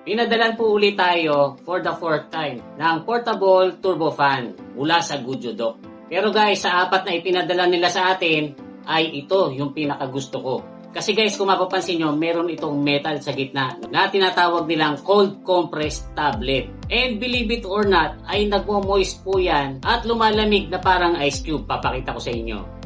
Pinadalan po ulit tayo for the fourth time ng portable turbofan mula sa Goodyo. Pero guys, sa apat na ipinadala nila sa atin ay ito yung pinakagusto ko. Kasi guys, kung mapapansin nyo, meron itong metal sa gitna na tinatawag nilang cold compressed tablet. And believe it or not, ay nagmo-moist po yan at lumalamig na parang ice cube. Papakita ko sa inyo.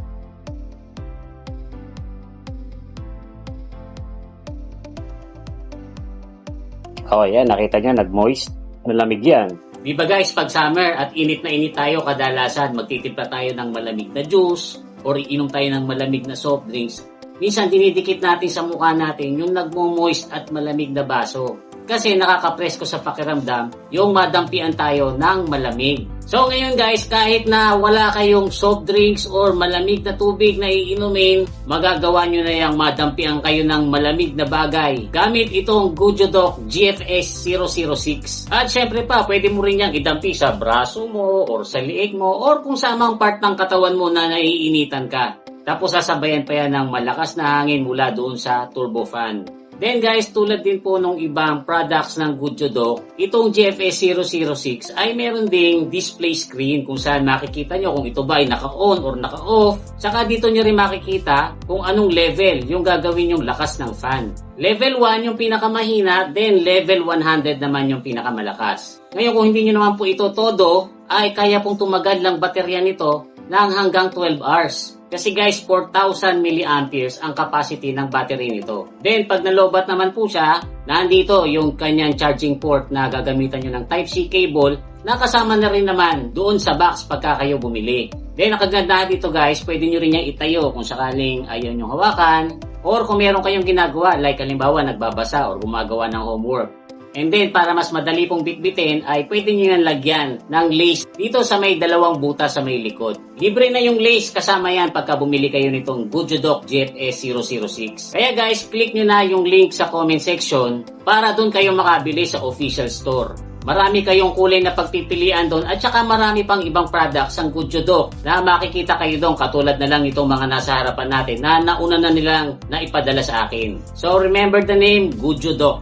Oh, yan. Nakita nyo, nag-moist. Malamig yan. Diba guys, pag summer at init na init tayo, kadalasan magtitimpla tayo ng malamig na juice or iinom tayo ng malamig na soft drinks. Minsan dinidikit natin sa mukha natin yung nagmo-moist at malamig na baso. Kasi nakaka-presko sa pakiramdam yung madampian tayo ng malamig. So ngayon guys, kahit na wala kayong soft drinks or malamig na tubig na iinumin, magagawa nyo na yung madampian kayo ng malamig na bagay gamit itong Goodyo GFS 006. At syempre pa, pwede mo rin yung idampi sa braso mo or sa liig mo or kung samang part ng katawan mo na naiinitan ka. Tapos sasabayan pa yan ng malakas na hangin mula doon sa turbofan. Then guys, tulad din po nung ibang products ng Goodyo, itong GFS 006 ay meron ding display screen kung saan makikita nyo kung ito ba ay naka-on or naka-off. Saka dito nyo rin makikita kung anong level yung gagawin yung lakas ng fan. Level 1 yung pinakamahina, then level 100 naman yung pinakamalakas. Ngayon kung hindi nyo naman po ito todo, ay kaya pong tumagal lang baterya nito ng hanggang 12 hours. Kasi guys, 4,000 mAh ang capacity ng battery nito. Then, pag nalobat naman po siya, nandito yung kanyang charging port na gagamitan nyo ng Type-C cable na kasama na rin naman doon sa box pagka kayo bumili. Then, nakagandahan dito guys, pwede nyo rin niyang itayo kung sakaling ayaw nyong hawakan or kung meron kayong ginagawa, like halimbawa nagbabasa or gumagawa ng homework. And then, para mas madali pong bitbitin, ay pwede nyo yan lagyan ng lace dito sa may dalawang butas sa may likod. Libre na yung lace, kasama yan pagka bumili kayo nitong Goodyo GFS 006. Kaya guys, click nyo na yung link sa comment section para doon kayo makabili sa official store. Marami kayong kulay na pagpipilian doon at saka marami pang ibang products ang Goodyo na makikita kayo doon katulad na lang itong mga nasa harapan natin na nauna na nilang naipadala sa akin. So remember the name, Goodyo.